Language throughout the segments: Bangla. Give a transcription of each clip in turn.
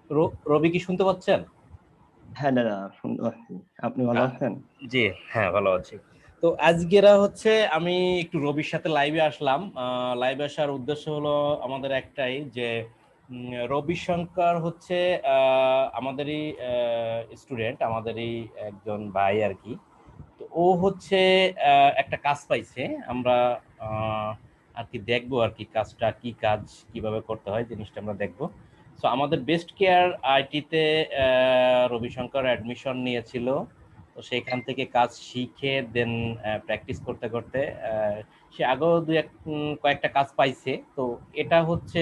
রবি কি শুনতে পাচ্ছেন? হ্যাঁ দাদা শুনতে পাচ্ছি। আপনি ভালো আছেন? জি, হ্যাঁ ভালো আছি। তো আজকেরা হচ্ছে আমি একটু রবির সাথে লাইভে আসলাম। লাইভে আসার উদ্দেশ্য হলো আমাদের একটাই যে রবিশঙ্কর হচ্ছে আমাদেরই স্টুডেন্ট, আমাদেরই একজন ভাই আর কি। তো ও হচ্ছে একটা কাজ পাইছে। আমরা আহ, আর কি দেখবো আর কি কাজটা কি কাজ, কিভাবে করতে হয় জিনিসটা আমরা দেখবো। তো আমাদের বেস্ট কেয়ার আইটিতে রবিশঙ্কর অ্যাডমিশন নিয়েছিল। তো সেখান থেকে কাজ শিখে দেন প্র্যাকটিস করতে করতে সে আগেও কয়েকটা কাজ পাইছে। তো এটা হচ্ছে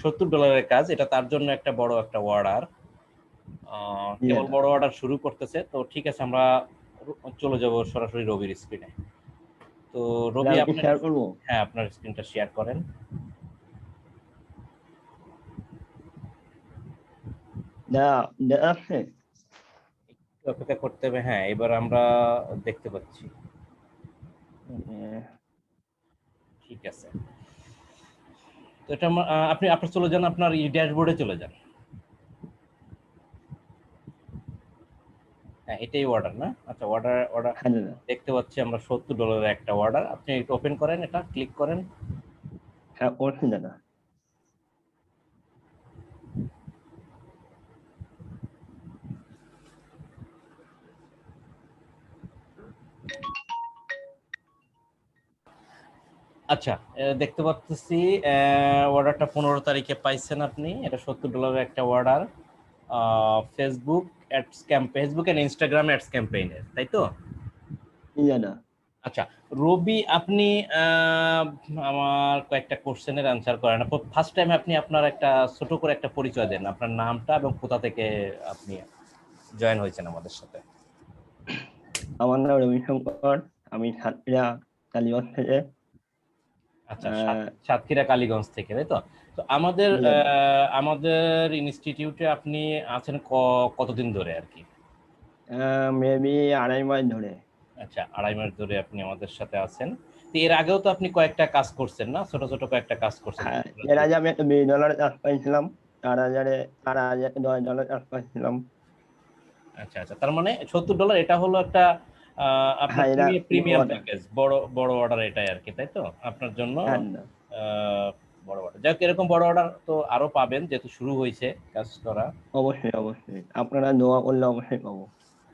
$70 কাজ, এটা তার জন্য একটা বড় একটা অর্ডার। জি কেবল দাদা। বড় অর্ডার শুরু করতেছে। তো ঠিক আছে, আমরা চলে যাব সরাসরি রবির স্ক্রিনে। তো তাহলে রবি আমি কি আপনার, শেয়ার করবো? হ্যাঁ আপনার স্ক্রিনটা শেয়ার করেন। দাদা দাদা আছে? একটু অপেক্ষা করতে হবে। হ্যাঁ এবার আমরা দেখতে পাচ্ছি। ঠিক আছে। তো এটা আপনি আপনার চলে যান, আপনার এই ড্যাশবোর্ডে চলে যান। হ্যাঁ এটাই অর্ডার না? আচ্ছা, অর্ডার অর্ডার হ্যাঁ দাদা। দেখতে পাচ্ছি আমরা $70 একটা অর্ডার। আপনি একটু ওপেন করেন, এটা ক্লিক করেন। হ্যাঁ করছি দাদা। আচ্ছা, দেখতে পাচ্ছি অর্ডারটা 15 তারিখে পাইছেন আপনি। এটা $70 একটা order. Facebook ads campaign, Facebook and Instagram ads ক্যাম্পেইনের, তাই তো? জি দাদা। আচ্ছা রবি, আপনি আহ, আমার কয়েকটা কোশ্চেনের অ্যান্সার করেন। ফার্স্ট টাইম আপনি আপনার একটা ছোট করে একটা পরিচয় দেন, আপনার নামটা এবং কোথা থেকে আপনি জয়েন হয়েছেন আমাদের সাথে। আমার নাম রবিশঙ্কর। আমি সাতক্ষীরা কালীগঞ্জ থেকে। আচ্ছা, আহ, সাতক্ষীরা কালীগঞ্জ থেকে, তাই তো? তো আমাদের জি দাদা। আমাদের ইনস্টিটিউটে আপনি আছেন কতদিন ধরে আর কি? মেবি 2.5 মাস ধরে। আচ্ছা, 2.5 মাস ধরে আপনি আমাদের সাথে আছেন। তো এর আগেও তো আপনি কয়েকটা কাজ করছেন না, ছোট ছোট কয়েকটা কাজ করছেন? হ্যাঁ, এর আগে আমি একটা $20 চার্জ পাইছিলাম। 4,000 চার্জ পাইছিলাম। আচ্ছা আচ্ছা, তার মানে $70 এটা হলো একটা আপনার হ্যাঁ এটা প্রিমিয়াম বড়। প্যাকেজ, বড় বড় অর্ডার এটাই আর কি, তাই তো আপনার জন্য? হ্যাঁ দাদা। আহ, বড় অর্ডার, যাক এরকম বড় অর্ডার তো আরো পাবেন যেহেতু শুরু হয়েছে কাজ করা। অবশ্যই অবশ্যই, আপনারা দোয়া করলে অবশ্যই পাবো।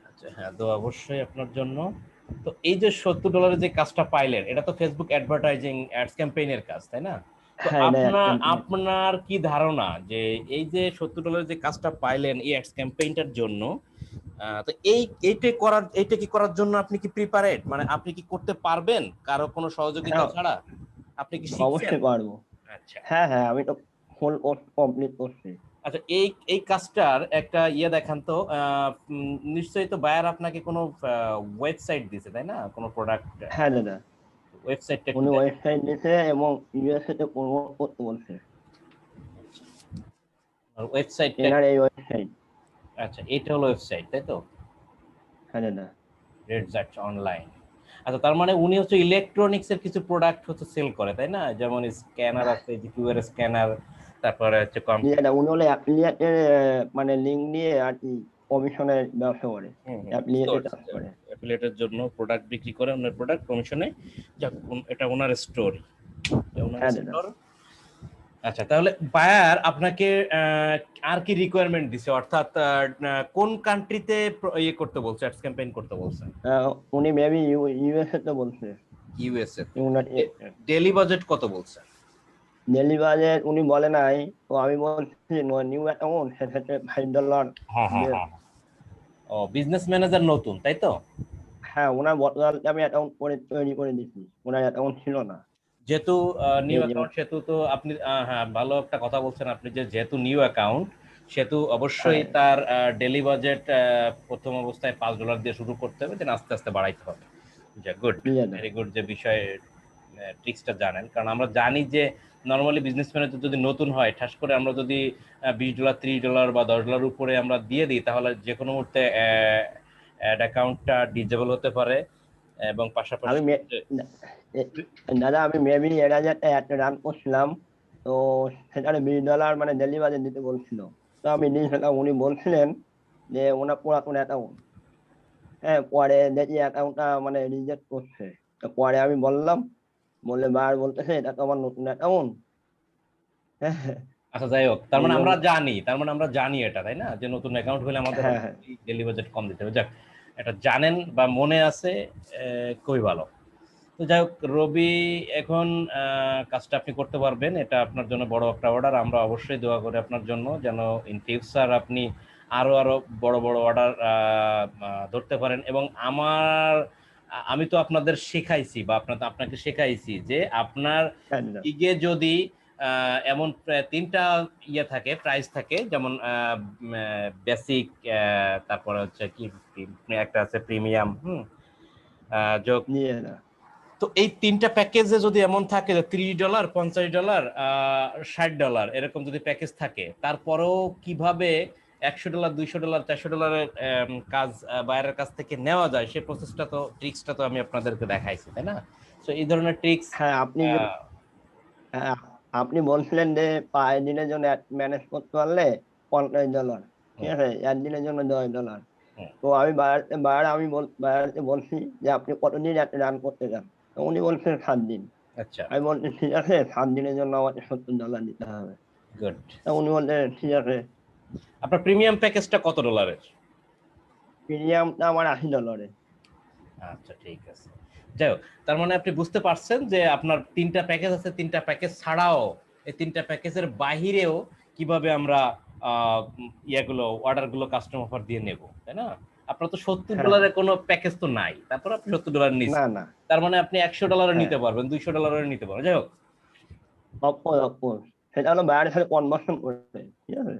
আচ্ছা হ্যাঁ, তো অবশ্যই আপনার জন্য। তো এই যে $70 যে কাজটা পাইলেন, এটা তো ফেসবুক অ্যাডভার্টাইজিং অ্যাডস ক্যাম্পেইনের কাজ, তাই না? তো হ্যাঁ এটা আপনার একদম। আপনার কি ধারণা যে এই যে $70 যে কাজটা পাইলেন এই অ্যাডস ক্যাম্পেইনটার জন্য, তো এইটা কি করার জন্য আপনি কি প্রিপারেট, মানে আপনি কি করতে পারবেন কারো কোনো সহযোগিতা হ্যাঁ ছাড়া? আপনি কি শিখছেন? অবশ্যই পারবো। আচ্ছা হ্যাঁ হ্যাঁ, আমি তো ফুল কোর্স কমপ্লিট করছি। আচ্ছা, এই এই কাজটার একটা ইয়ে দেখান তো। নিশ্চয়ই তো বায়ার আপনাকে কোনো ওয়েবসাইট দিছে, তাই না? কোনো প্রোডাক্ট হ্যাঁ দাদা, ওয়েবসাইটটা একটু উনি দেখ। ওয়েবসাইট দিয়েছে এবং ইউএসএ তে প্রমোট করতে বলছে। ওয়েবসাইটটা, এনার এই ওয়েবসাইট। আচ্ছা এটা হলো ওয়েবসাইট, তাই তো? হ্যাঁ দাদা। রেড জার্চ অনলাইন। আচ্ছা, তার মানে উনি হচ্ছে ইলেকট্রনিক্স এর কিছু প্রোডাক্ট হচ্ছে সেল করে, তাই না? যেমন স্ক্যানার আছে, যে কিউআর স্ক্যানার, তারপরে হচ্ছে জি দাদা, উনি হলে অ্যাফিলিয়েটের মানে লিঙ্ক নিয়ে আর কি কমিশনের ব্যবসা করে। বুঝতে অ্যাফিলিয়েটে পারছি কাজ যে করে। অ্যাফিলিয়েটের জন্য প্রোডাক্ট বিক্রি করে ওনার প্রোডাক্ট কমিশনে। যাক, এটা ওনার স্টোরি, ওনার হ্যাঁ দাদা। স্টোর। আচ্ছা, তাহলে বায়ার আপনাকে আর কি রিকোয়ারমেন্ট দিছে, অর্থাৎ কোন কান্ট্রিতে ইয়ে করতে বলছে, অ্যাডস ক্যাম্পেইন করতে বলছে? উনি মেবি ইউএসএ তে বলছে। ইউএসএ। উনার ডেলি বাজেট কত বলছে? ডেলি বাজেট উনি বলে নাই। তো আমি বলছি নিউ অ্যাকাউন্ট সেক্ষেত্রে $5। হ্যাঁ হ্যাঁ হ্যাঁ। ও, বিজনেস ম্যানেজার নতুন, তাই তো? হ্যাঁ, ওনার বর্তমান আমি অ্যাকাউন্ট করে তৈরি করে দিচ্ছি, ওনার অ্যাকাউন্ট ছিল না। যেহেতু নিউ এই যে অ্যাকাউন্ট সেহেতু তো আপনি হ্যাঁ ভালো একটা কথা বলছেন আপনি, যে যেহেতু নিউ অ্যাকাউন্ট সেহেতু অবশ্যই হ্যাঁ তার ডেলি বাজেট প্রথম অবস্থায় $5 দিয়ে শুরু করতে হবে, দেন আস্তে আস্তে বাড়াইতে হবে। যা গুড, দাদা। ভেরি গুড যে বিষয়ে ট্রিক্সটা জানেন। কারণ আমরা জানি যে নর্মালি বিজনেস ম্যানেজার যদি নতুন হয়, ঠাস করে আমরা যদি $20 $30 বা $10 উপরে আমরা দিয়ে দিই, তাহলে যে কোনো মুহূর্তে অ্যাড অ্যাকাউন্টটা ডিজেবল হতে পারে। এবং আমি পাশাপাশি এ- দাদা আমি মেবি এর আগে একটা রান করছিলাম। তো সেখানে $20 মানে ডেলি বাজেট দিতে বলছিল। তো আমি দিয়েছিলাম, উনি বলছিলেন যে ওনার পুরাতন অ্যাকাউন্ট, হ্যাঁ, পরে দেখি অ্যাকাউন্টটা মানে রিজেক্ট করছে। তো পরে আমি বললাম, বললে বার বলতেছে এটা তো আমার নতুন অ্যাকাউন্ট। হ্যাঁ, আচ্ছা, যাই হোক, তার এই মানে জন্য। আমরা জানি, তার মানে আমরা জানি এটা, তাই না, যে নতুন অ্যাকাউন্ট হলে আমাদের হ্যাঁ, হ্যাঁ, ডেলি বাজেট কম দিতে হবে। যাক, এটা জানেন বা মনে আছে, খুবই ভালো। তো যাই হোক রবি, এখন কাজটা আপনি করতে পারবেন, এটা আপনার জন্য বড় একটা অর্ডার। আমরা অবশ্যই দোয়া করি আপনার জন্য, যেন ইন ফিউচার আপনি আরো আরো বড় বড় অর্ডার ধরতে পারেন। এবং আমি তো আপনাদের শেখাইছি বা আপনাকে শেখাইছি যে আপনার একদম। গিগে যদি এমন তিনটা ইয়ে থাকে, প্রাইস থাকে, যেমন বেসিক, তারপরে হচ্ছে কি একটা আছে প্রিমিয়াম, যোগ। নিয়ে না। তো এই তিনটা প্যাকেজে যদি এমন থাকে যে $30, $50, $60 এরকম যদি প্যাকেজ থাকে, তারপরেও কিভাবে $100, $200, $400 কাজ বাইরের কাছ থেকে নেওয়া যায়, সেই প্রসেসটা তো, ট্রিক্সটা তো আমি আপনাদেরকে দেখাইছি, তাই না? তো এই ধরনের ট্রিক্স। হ্যাঁ, হ্যাঁ, আপনি বলছিলেন যে 5 দিনের জন্য ম্যানেজ করতে পারলে $50, ঠিক আছে? 1 দিনের জন্য $10। তো আমি বায়ারকে বলছি যে আপনি কতদিন রান করতে চান? তো উনি বলছেন 7 দিন। আচ্ছা, আমি বলছি ঠিক আছে, 7 দিনের জন্য আমাকে $70 দিতে হবে। গুড। তো উনি বললেন ঠিক আছে। আপনার প্রিমিয়াম প্যাকেজটা কত ডলারের? প্রিমিয়ামটা আমার $80। আচ্ছা, ঠিক আছে। যাই হোক, তার মানে আপনি বুঝতে পারছেন যে আপনার তিনটা প্যাকেজ আছে, তিনটা প্যাকেজ ছাড়াও এই তিনটা প্যাকেজের বাহিরেও কিভাবে আমরা ইয়েগুলো, অর্ডারগুলো কাস্টম অফার দিয়ে নেব, তাই না? আপনার তো সত্তর হ্যাঁ, ডলারের হ্যাঁ। কোনো প্যাকেজ তো নাই, তারপর আপনি $70 না, নিচ্ছেন। না। তার মানে আপনি $100 হ্যাঁ, নিতে পারবেন, $200 নিতে পারবেন। যাই হোক, অফকোর্স। সেটা হলো বায়ারের সাথে কনভার্সন করে। ঠিক আছে?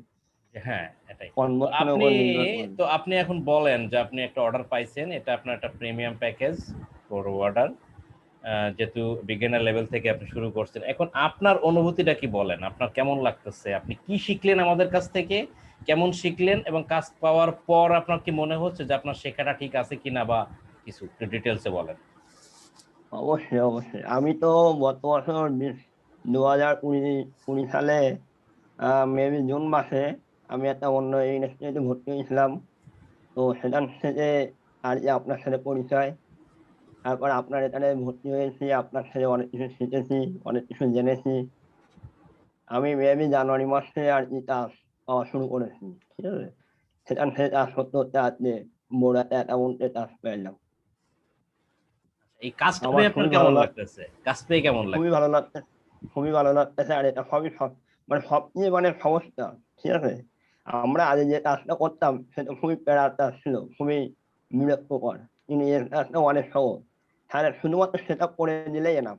হ্যাঁ, এটাই। তো কনভার্সনের আপনি উপর নির্ভর করে। তো আপনি এখন বলেন যে আপনি একটা অর্ডার পাইছেন, এটা আপনার একটা প্রিমিয়াম প্যাকেজ ফর অর্ডার, যেহেতু বিগিনার লেভেল থেকে আপনি শুরু করছেন, এখন আপনার অনুভূতিটা কি বলেন? আপনার কেমন লাগতেছে? আপনি কি শিখলেন আমাদের কাছ থেকে? কেমন শিখলেন? এবং কাজ পাওয়ার পর আপনার কি মনে হচ্ছে যে আপনার শেখাটা ঠিক আছে কিনা, বা কিছু একটু ডিটেলসে বলেন। অবশ্যই, অবশ্যই। আমি তো গত বছর 2020 সালে মেবি জুন মাসে আমি একটা অন্য ইউনিভার্সিটিতে ভর্তি হয়েছিলাম। তো সেখান থেকে আর যে আপনার সাথে পরিচয়। তারপর আপনার এখানে ভর্তি হয়েছি। আপনার থেকে অনেক কিছু শিখেছি, অনেক কিছু জেনেছি। আমি মেবি জানুয়ারি মাসে আর কি কাজ পাওয়া শুরু করেছি। ঠিক আছে? সেখান থেকে কাজ করতে, করতে আজকে বড় একটা অ্যাকাউন্টে কাজ পেলাম। এই কাজটা আমার পেয়ে আপনার খুবই ভালো কেমন লাগতেছে? কাজ পেয়ে কেমন খুবই লাগতেছে? ভালো লাগছে, খুবই ভালো লাগতেছে। আর এটা মানে সবচেয়ে মানে সমস্যা, ঠিক আছে? আমরা আগে যে কাজটা করতাম সেটা খুবই প্যারার কাজ ছিল, খুবই বিরক্তকর। কিন্তু এর কাজটা অনেক সহজ। তাহলে শুধুমাত্র সেটআপ করে দিলেই এনাফ।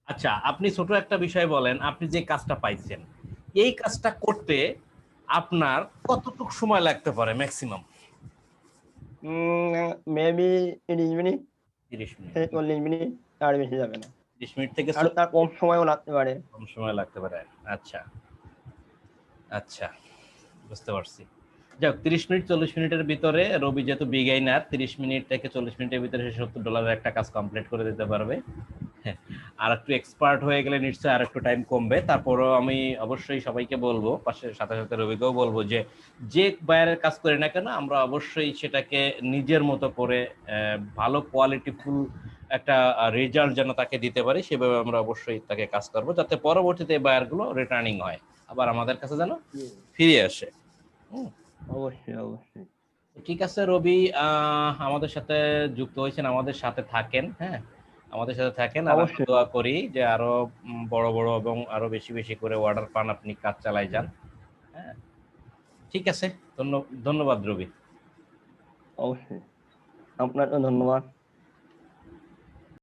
আচ্ছা, আপনি ছোট একটা বিষয় বলেন, আপনি যে কাজটা পাইছেন, এই কাজটা করতে আপনার কতটুকু সময় লাগতে পারে ম্যাক্সিমাম? Maybe ৩০ minute 30 minute? থেকে ৪০ মিনিট, তার বেশি যাবে না। 30 মিনিট থেকে আর তার 40 কম মিনিট সময়ও লাগতে পারে। কম সময় লাগতে পারে। আচ্ছা, আচ্ছা, বুঝতে পারছি। যাক, 30 মিনিট 40 মিনিটের ভিতরে রবি যেহেতু বিগাইনার, 30 মিনিট থেকে 40 মিনিটের ভিতরে সে $70 একটা কাজ কমপ্লিট করে দিতে পারবে। হ্যাঁ, আর একটু এক্সপার্ট হয়ে গেলে নিশ্চয়ই আর একটু টাইম কমবে। তারপরও আমি অবশ্যই সবাইকে বলবো, পাশে সাথে সাথে রবিকেও বলবো, যে যে বাইরের কাজ করি না কেন, আমরা অবশ্যই সেটাকে নিজের মতো করে ভালো কোয়ালিটিফুল একটা রেজাল্ট যেন তাকে দিতে পারি, সেভাবে আমরা অবশ্যই তাকে কাজ করবো, যাতে পরবর্তীতে বায়ারগুলো রিটার্নিং হয়, আবার আমাদের কাছে যেন হুম, ফিরে আসে। হুম। অবশ্যই, অবশ্যই। ঠিক আছে রবি, আমাদের সাথে যুক্ত হয়েছেন, আমাদের সাথে থাকেন, হ্যাঁ, আমাদের সাথে থাকেন। আর আমরা অবশ্যই, দোয়া করি যে আরো বড় বড় এবং আরো বেশি বেশি করে অর্ডার পান, আপনি কাজ চালাই যান। হ্যাঁ, ঠিক আছে। ধন্যবাদ রবি। অবশ্যই। আপনাকেও ধন্যবাদ।